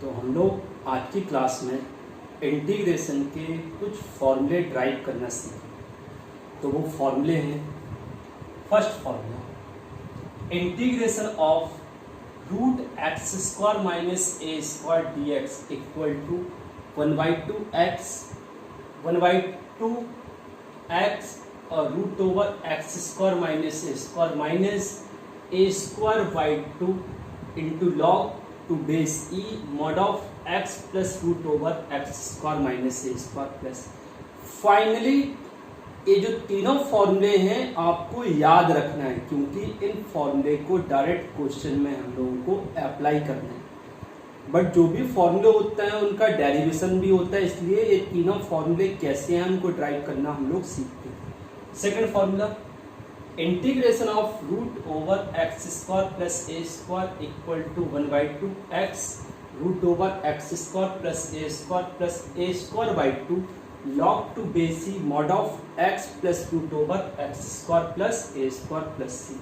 तो हम लोग आज की क्लास में इंटीग्रेशन के कुछ फॉर्मूले ड्राइव करना सीखें। तो वो फॉर्मूले हैं, first formula integration of root x square minus a square d x equal to 1/2 x और root over x square minus a square by 2 into log to base e mod of x plus root over x square minus a square plus. Finally ये जो तीनों फॉर्मूले हैं आपको याद रखना है, क्योंकि इन फॉर्मूले को डायरेक्ट क्वेश्चन में हम लोगों को अप्लाई करना है। बट जो भी फॉर्मूले होता है उनका डेरिवेशन भी होता है, इसलिए ये तीनों फॉर्मूले कैसे हैं उनको ड्राइव करना हम लोग सीखते हैं। Second formula integration of root over x square plus a square equal to 1/2 x root over x square plus a square by 2 log to base e mod of x plus root over x square plus a square plus c.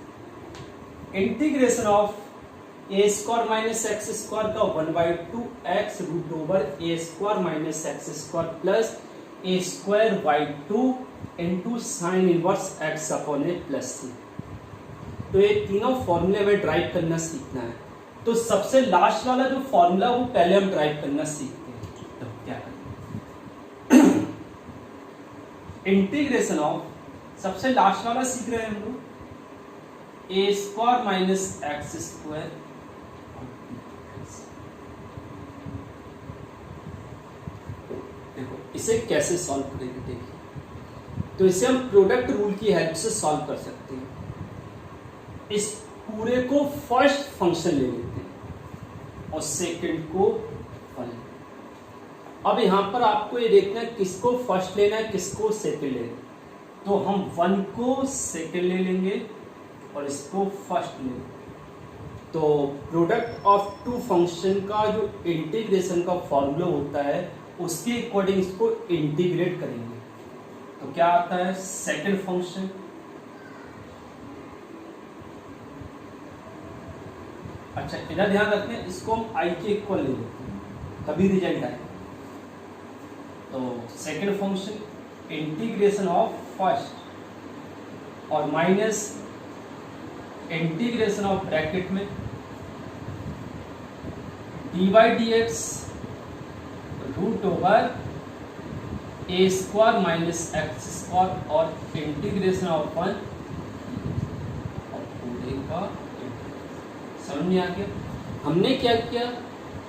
Integration of a square minus x square का 1/2 x root over a square minus x square plus a square by 2 into sine inverse x upon a plus c. तो ये तीनों फॉर्मूले में drive करना सीखना है। तो सबसे लास्ट वाला जो फॉर्मूला वो पहले हम ड्राइव करना सीखते हैं। तो क्या करें, इंटीग्रेशन ऑफ सबसे लास्ट वाला सीख रहे हैं हम लोग ए स्क्वायर माइनस एक्स स्क्वायर। देखो इसे कैसे सॉल्व करेंगे, देखिए तो इसे हम प्रोडक्ट रूल की हेल्प से सॉल्व कर सकते हैं। इस पूरे को फर्स्ट फंक्शन ले लेते हैं और सेकंड को फल। अब यहां पर आपको ये देखना है किसको फर्स्ट लेना है किसको सेकंड लेना है। तो हम 1 को सेकंड ले लेंगे और इसको फर्स्ट ले लेंगे। तो प्रोडक्ट ऑफ टू फंक्शन का जो इंटीग्रेशन का फॉर्मूला होता है उसके अकॉर्डिंग इसको इंटीग्रेट करेंगे। तो क्या आता है, सेकंड फंक्शन अच्छा इधर ध्यान रखते हैं, इसको हम आई के इक्वल ले लेते हैं तभी रिजल्ट आए। तो second function integration of first और माइनस इंटीग्रेशन ऑफ ब्रैकेट में d by d x root over a square minus x square और इंटीग्रेशन ऑफ 1 और पूरे का समझ में आ गया। हमने क्या किया,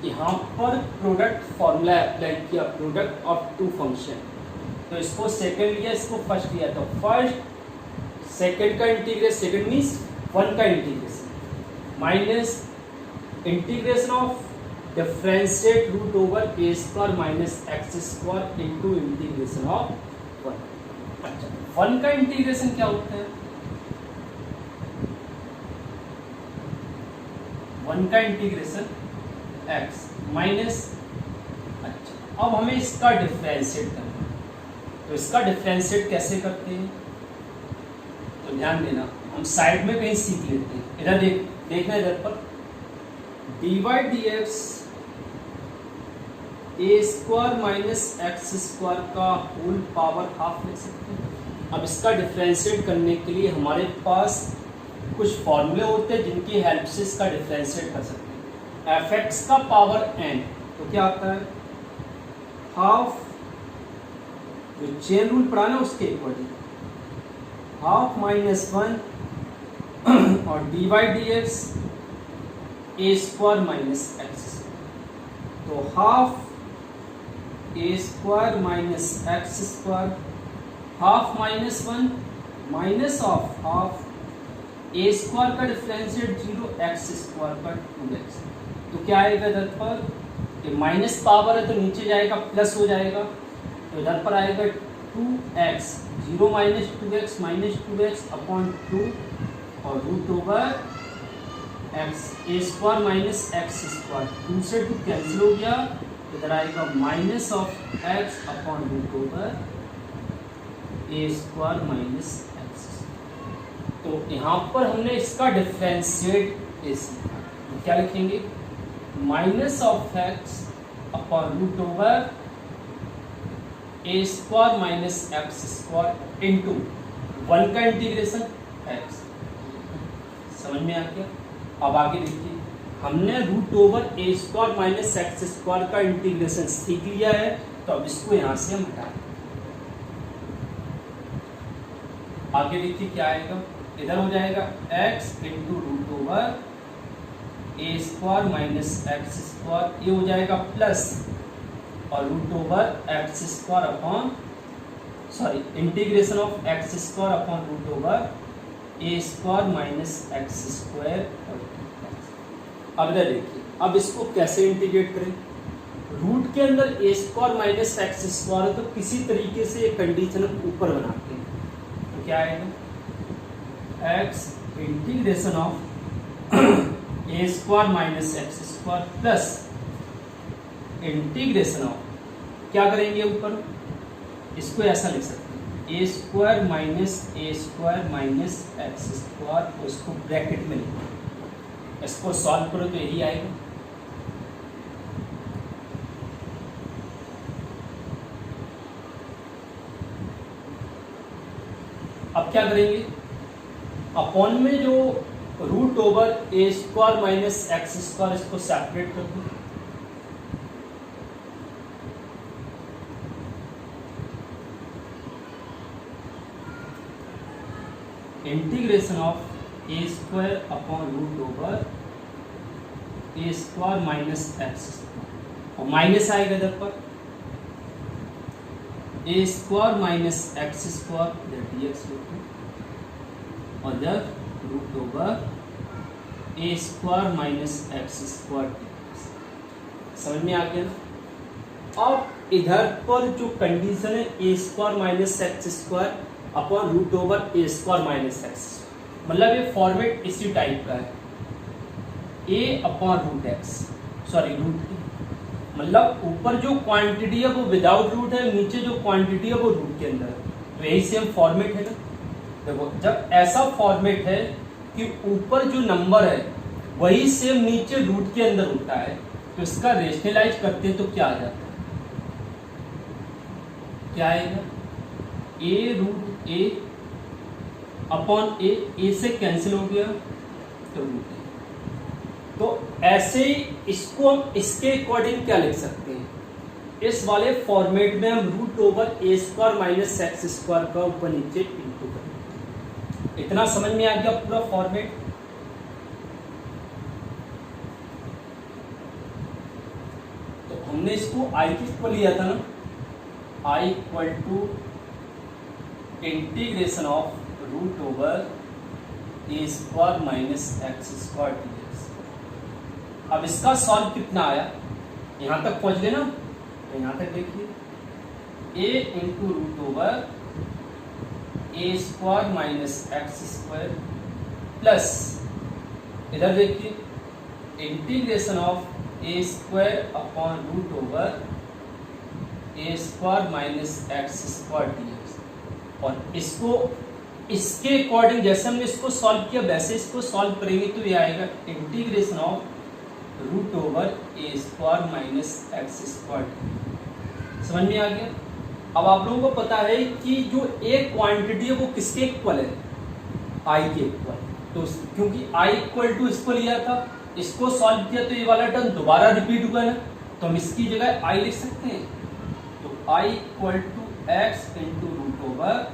यहाँ पर प्रोडक्ट फॉर्मूला अप्लाई किया, प्रोडक्ट ऑफ टू फंक्शन। तो इसको सेकंड लिया इसको फर्स्ट लिया, तो फर्स्ट सेकंड का इंटीग्रेशन, सेकंड मीन्स 1 का integration minus integration of differentiate root over a square minus x square into integration of 1। अच्छा 1 का इंटीग्रेशन क्या होता है, 1 का इंटीग्रेशन x माइनस। अच्छा अब हमें इसका डिफरेंशिएट करना है। तो इसका डिफरेंशिएट कैसे करते हैं, तो ध्यान देना, हम साइड में कहीं सीख लेते हैं। इधर देखना इधर पर D by d x a square minus x square का होल पावर हाफ लिख सकते हैं। अब इसका डिफरेंशिएट करने के लिए हमारे पास कुछ फॉर्मूले होते हैं जिनकी हेल्प से इसका डिफरेंशिएट कर सकते हैं। एफ एक्स का पावर एन, तो क्या आता है हाफ, जो चेन रूल पढ़ा ना उसके अकॉर्डिंग हाफ माइनस 1 और d by d x a square minus x. तो half a square minus x square half minus 1 minus of half a square का डिफरेंशिएट 0 एक्स स्क्वायर का 2x। तो क्या आएगा इधर पर, ये माइनस पावर है तो नीचे जाएगा प्लस हो जाएगा, तो इधर पर आएगा 2x 0 माइनस 2x अपॉन 2 और root over x a square minus x square, 2 से 2 कैंसिल हो गया, इधर आएगा minus of x upon root over a square minus x. तो यहाँ पर हमने इसका डिफरेंशिएट ए सीखा, क्या लिखेंगे minus of x upon root over a square minus x square into 1 का इंटीग्रेशन एक्स। समझ में आ गया? अब आगे देखिए, हमने root over a square minus x square का इंटीग्रेशन सीख लिया है, तो अब इसको यहां से हम हटाएं। आगे देखिए क्या आएगा, इधर हो जाएगा x into root over a square minus x square, ये हो जाएगा प्लस और root over x square upon integration of x square upon root over a square minus x square. अब इधर देखिए, अब इसको कैसे इंटीग्रेट करें। रूट के अंदर ए स्क्वायर माइनस एक्स स्क्वायर है, तो किसी तरीके से एक कंडीशन हम ऊपर बनाते हैं, तो क्या आएगा x integration of a square minus x square plus integration of, क्या करेंगे ऊपर, इसको ऐसा लिख सकते हैं ए स्क्वायर माइनस एक्स स्क्वायर, तो इसको ब्रैकेट में लिखो, इसको सॉल्व करो तो यही आएगा। अब क्या करेंगे, अपॉन में जो root over a square minus x square, इसको सेपरेट कर दो, integration of a square upon root over a square minus x, और माइनस आएगा इधर पर a square minus x square dx, और इधर root over a square minus x square dx। समझ में आ गया? अब इधर पर जो कंडीशन है a square minus x square upon root over a square minus x, मतलब ये फॉर्मेट इसी टाइप का है, a upon root x, sorry root, मतलब ऊपर जो क्वांटिटी है वो विदाउट रूट है, नीचे जो क्वांटिटी है वो रूट के अंदर है, तो यही सेम फॉर्मेट है ना। देखो, जब ऐसा फॉर्मेट है कि ऊपर जो नंबर है वही सेम नीचे रूट के अंदर होता है, तो इसका रेशनलाइज करते हैं तो क्या आ जाता है, क्या आएगा, ए रूट ए अपॉन ए से कैंसिल हो गया तो रूट ए। तो ऐसे ही इसको हम इसके अकॉर्डिंग क्या लिख सकते हैं, इस वाले फॉर्मेट में हम root over a square minus x square का ऊपर नीचे इंटू करें। इतना समझ में आ गया पूरा फॉर्मेट। तो हमने इसको आई के इक्वल लिया था ना, I equal to integration of root over a square minus x square dx। अब इसका सॉल्व कितना आया, यहां तक पहुंच गए ना, तो यहां तक देखिए a into root over a square minus x square plus, इधर देखिए integration of a square upon root over a square minus x square dx। और इसको इसके अकॉर्डिंग जैसे हमने इसको सॉल्व किया वैसे इसको सॉल्व करेंगे, तो ये आएगा integration of root over a square minus x square. समझ में आ गया? अब आप लोगों को पता है कि जो एक क्वांटिटी है वो किसके इक्वल है, आई के इक्वल। तो क्योंकि आई इक्वल टू इसको लिया था, इसको सॉल्व किया, तो ये वाला टर्म दोबारा रिपीट हुआ है, तो हम इसकी जगह आई लिख सकते हैं। तो आई equal to x into root over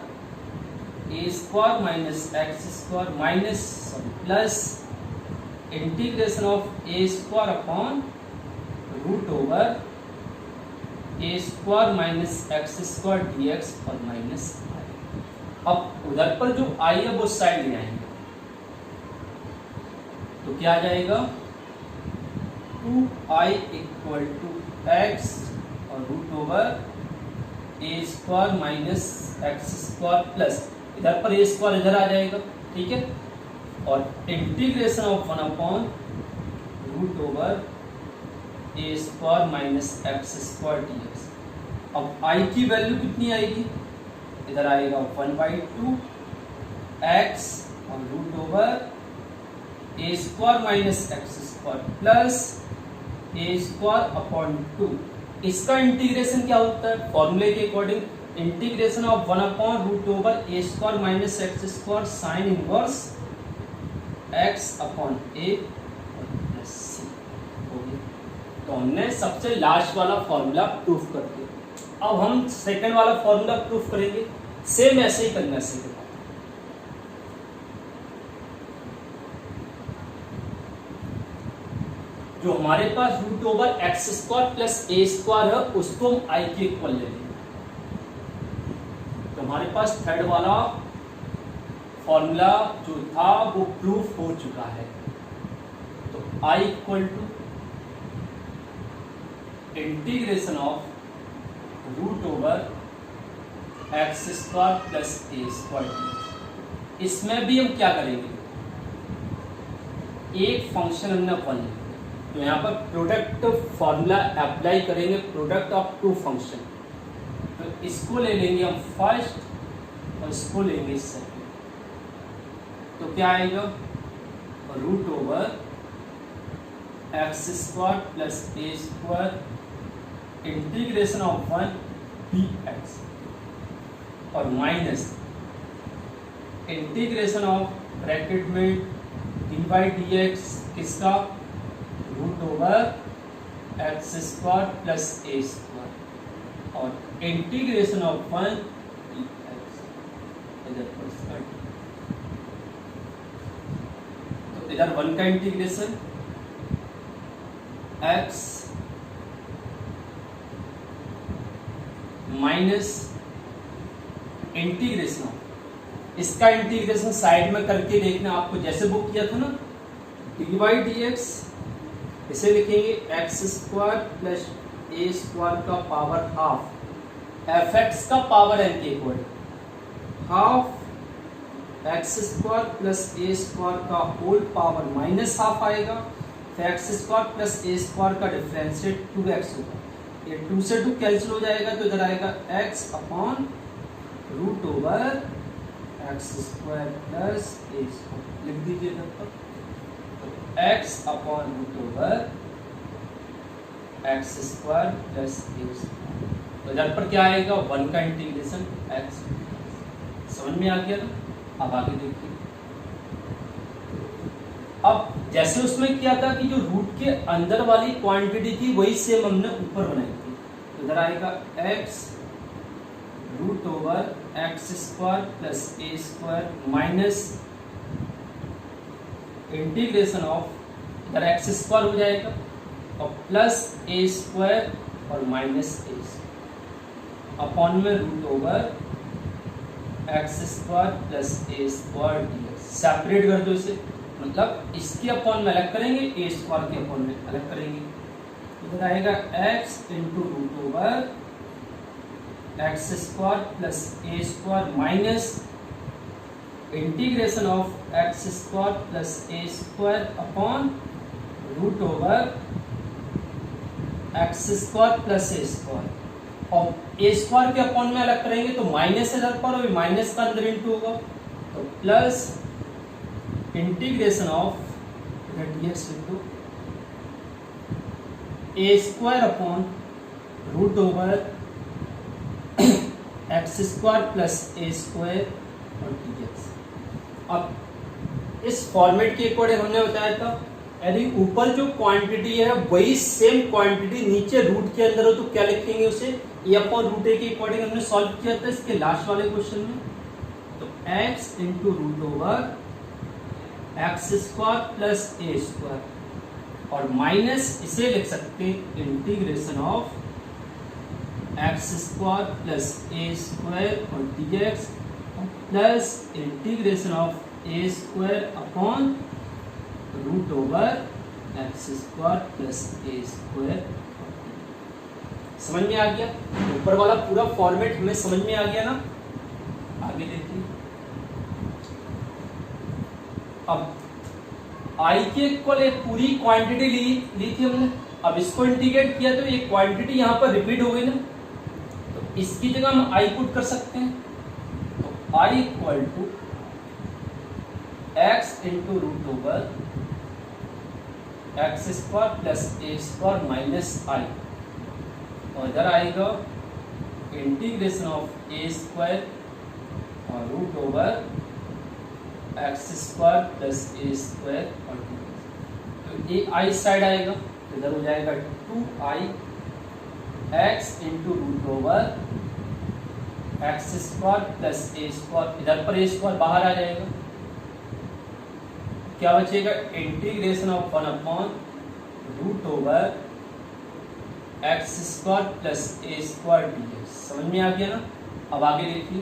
a square minus x square minus plus integration of a square upon root over a square minus x square dx और माइनस आई। अब उधर पर जो आई है वो साइड ले आएंगे, तो क्या आ जाएगा 2i इक्वल टू एक्स और root over a square minus x square plus, इधर पर ए स्क्वायर इधर आ जाएगा, ठीक है, और integration of 1 upon root over a square minus x square dx। अब आई की वैल्यू कितनी आएगी, इधर आएगा 1/2 एक्स और root over a square minus x square plus a square upon 2। इसका इंटीग्रेशन क्या होता है फॉर्मूले के according, integration of 1 upon root over a square minus x square sine inverse x upon a plus C हो गया। तो हमने सबसे लास्ट वाला फॉर्मूला प्रूफ कर दिया। अब हम सेकंड वाला फॉर्मूला प्रूफ करेंगे, सेम ऐसे ही करना सीखेंगे। जो हमारे पास root over x square plus a square है उसको हम आई के इक्वल ले लेंगे। तो हमारे पास थर्ड वाला फॉर्मूला जो था वो प्रूफ हो चुका है। तो आई equal to integration of root over x square plus a square. इसमें भी हम क्या करेंगे, एक फंक्शन हमने वन लिया, तो यहाँ पर प्रोडक्ट फॉर्मूला अप्लाई करेंगे, प्रोडक्ट ऑफ टू फंक्शन। तो इसको ले लेंगे हम फर्स्ट और इसको लेंगे सेकंड। तो क्या आएगा, root over x square plus a square integration of 1 d x और माइनस इंटीग्रेशन ऑफ ब्रैकेट में डी बाई डी एक्स किसका, root over x square plus a square और इंटीग्रेशन ऑफ 1 डी एक्स। तो इधर 1 का इंटीग्रेशन x माइनस इंटीग्रेशन, इसका integration side में करके देखना आपको, जैसे बुक किया था ना, डी बाई डी एक्स इसे लिखेंगे x square plus a square का पावर हाफ, एफ एक्स का पावर एन के equal half x square plus a square का होल पावर माइनस हाफ आएगा। तो x square plus a square का differentiate 2x होगा, ये 2 से 2 कैंसिल हो जाएगा, तो इधर आएगा x upon root over x square plus a square, लिख दीजिए इधर पर। तो x upon root over x square plus a square, तो इधर पर क्या आएगा, 1 का इंटीग्रेशन x। समझ में आ गया ना। अब आगे देखिए, अब जैसे उसमें क्या था कि जो रूट के अंदर वाली क्वांटिटी थी वही सेम हमने ऊपर बनाई थी। तो इधर आएगा x root over x square plus a square minus integration of, इधर एक्स स्क्वायर हो जाएगा और प्लस ए स्क्वायर और माइनस ए अपॉन में root over x square plus a square d. Separate कर दो इसे, मतलब इसके अपॉन में अलग करेंगे, ए स्क्वायर के अपॉन में अलग करेंगे। इधर आएगा x into root over x square plus a square minus integration of x square plus a square upon root over x square plus a square, और ए स्क्वायर के अपॉन में अलग करेंगे तो माइनस इधर पर और माइनस का अंदर इंटू होगा, तो plus integration of dx into a square upon root over x square plus a square और dx। अब इस फॉर्मेट के अकॉर्डिंग हमने बताया था, यदि ऊपर जो क्वांटिटी है वही सेम क्वांटिटी नीचे रूट के अंदर हो तो क्या लिखेंगे उसे, ए अपॉन रूट ए के अकॉर्डिंग हमने सॉल्व किया था इसके लास्ट वाले क्वेश्चन में। तो x into root over x square plus a square और माइनस इसे लिख सकते integration of x square plus a square और dx plus integration of a square upon root over x square plus a square. समझ में आ गया, ऊपर वाला पूरा फॉर्मेट हमें समझ में आ गया ना। आगे देखिए, अब i के इक्वल एक पूरी क्वांटिटी ली थी हमने, अब इसको इंटीग्रेट किया तो ये क्वांटिटी यहाँ पर रिपीट हो गई ना, तो इसकी जगह हम i पुट कर सकते हैं। तो i equal to x into root over x square plus a square minus i, और इधर आएगा इंटीग्रेशन ऑफ ए स्क्वायर और root over x square plus a square और तो ए आई साइड आएगा तो इधर हो जाएगा 2i x into root over x square plus a square, इधर पर ए स्क्वायर बाहर आ जाएगा, क्या बचेगा integration of 1 upon root over x square plus a square d. समझ में आ गया ना? अब आगे देखिए,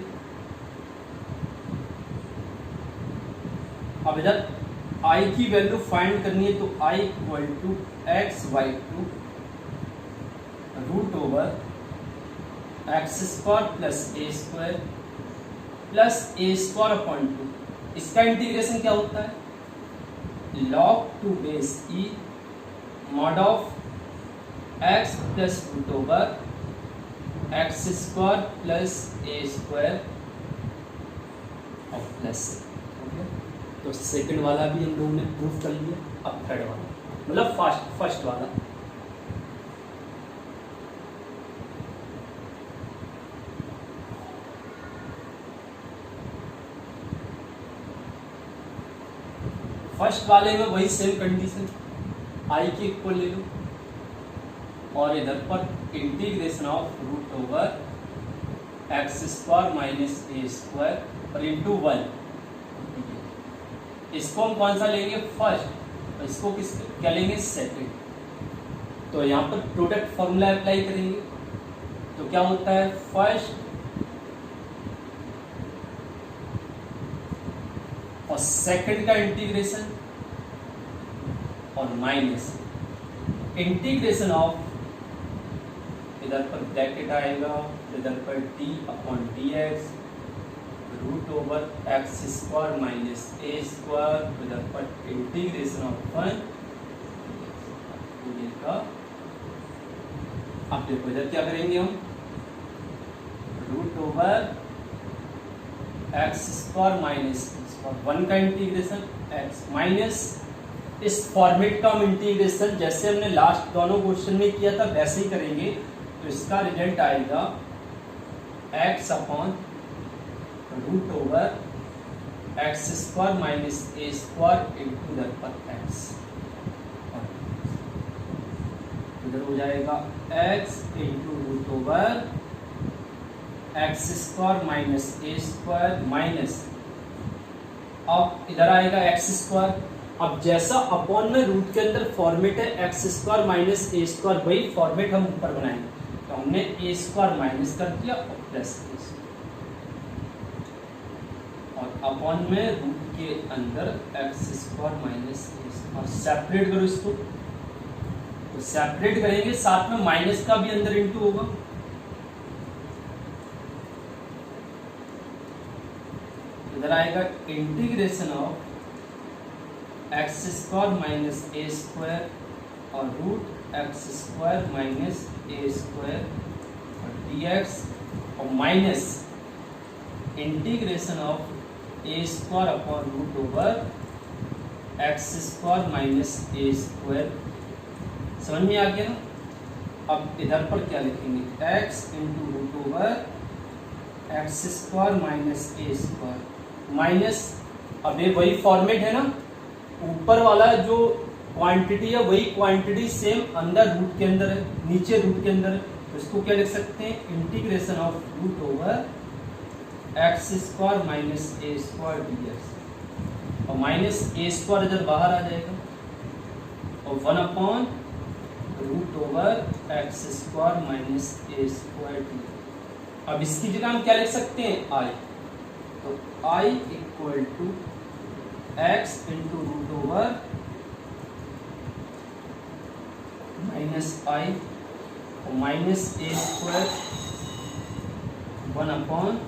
अब इधर i की वैल्यू फाइंड करनी है तो i equal to x by two root over x square plus a square plus a square upon two. इसका इंटीग्रेशन क्या होता है? log 2 base e mod of x plus root over x square plus a square और plus. तो second वाला भी हम लोगों ने प्रूफ कर लिया, अब थर्ड वाला मतलब फर्स्ट वाला। फर्स्ट वाले में वही सेम कंडीशन, आई के इक्वल ले लो और इधर पर integration of root over x square minus a square और इंटू 1। इसको हम कौन सा लेंगे? फर्स्ट, और इसको किस क्या लेंगे? सेकंड। तो यहाँ पर प्रोडक्ट फॉर्मूला अप्लाई करेंगे तो क्या होता है? फर्स्ट और सेकंड का इंटीग्रेशन और माइनस इंटीग्रेशन ऑफ, इधर पर ब्रैकेट आएगा, इधर पर d upon d x root over x square minus a square, इधर पर इंटीग्रेशन ऑफ 1 का। अब देखो इधर क्या करेंगे हम? Root over x square minus 1 का इंटीग्रेशन एक्स माइनस, इस फॉर्मेट का हम इंटीग्रेशन जैसे हमने लास्ट दोनों क्वेश्चन में किया था वैसे ही करेंगे। तो इसका रिजल्ट आएगा x upon root over x square minus a square into इधर पर एक्स, इधर हो जाएगा x into root over x square minus a square minus, अब इधर आएगा एक्स स्क्वायर। अब जैसा अपॉन में रूट के अंदर फॉर्मेट है x square minus a square, वही फॉर्मेट हम ऊपर बनाएंगे। तो हमने ए स्क्वायर माइनस कर दिया और प्लस और अपॉन में रूट के अंदर x square minus a square, separate करो इसको। तो सेपरेट करेंगे, साथ में माइनस का भी अंदर इंटू होगा। इधर आएगा integration of x square minus a square और root x square minus a square और डी एक्स और minus integration of a square upon root over x square minus a square. समझ में आ गया ना? अब इधर पर क्या लिखेंगे? X into root over x square minus a square minus, अब ये वही फॉर्मेट है ना, ऊपर वाला जो क्वांटिटी है वही क्वांटिटी सेम अंदर रूट के अंदर है, नीचे रूट के अंदर है। तो इसको क्या लिख सकते हैं? Integration of root over x square minus a square d x, और माइनस ए स्क्वायर इधर बाहर आ जाएगा और 1 upon root over x square minus a square d. अब इसकी जगह हम क्या लिख सकते हैं? आई। तो आई equal to x into root over minus i और माइनस ए स्क्वायर 1 अपॉन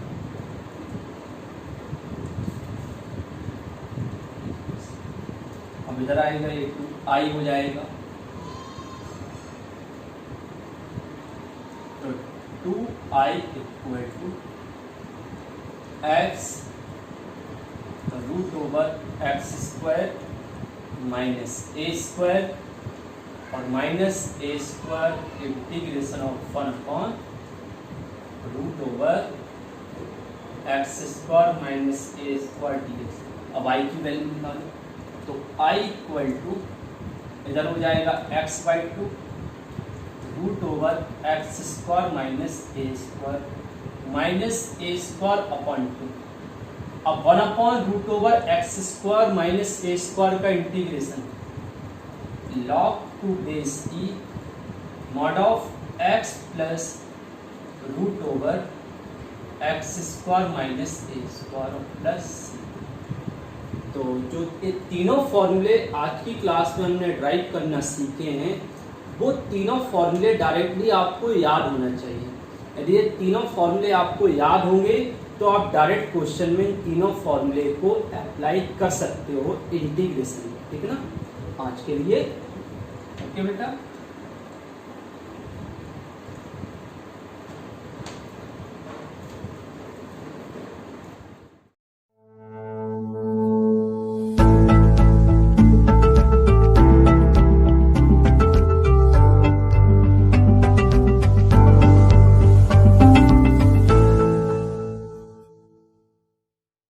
अब इधर आएगा ये 2i हो जाएगा, तो 2i equal to x root over x square minus a square और minus a square integration of 1 upon root over x square minus a square dx। अब आई की वैल्यू निकालो, तो आई इक्वल टू इधर हो जाएगा x/2 root over x square minus a square upon 2। अब 1 upon root over x square minus a square का integration log to base e mod of x plus root over x square minus a square plus c. तो जो ये तीनों फॉर्मूले आज की class में हमने ड्राइव करना सीखे हैं, वो तीनों फॉर्मूले डायरेक्टली आपको याद होना चाहिए। यदि ये तीनों फॉर्मूले आपको याद होंगे तो आप डायरेक्ट क्वेश्चन में इन तीनों फॉर्मूले को अप्लाई कर सकते हो इंटीग्रेशन में, ठीक है ना। आज के लिए ओके बेटा।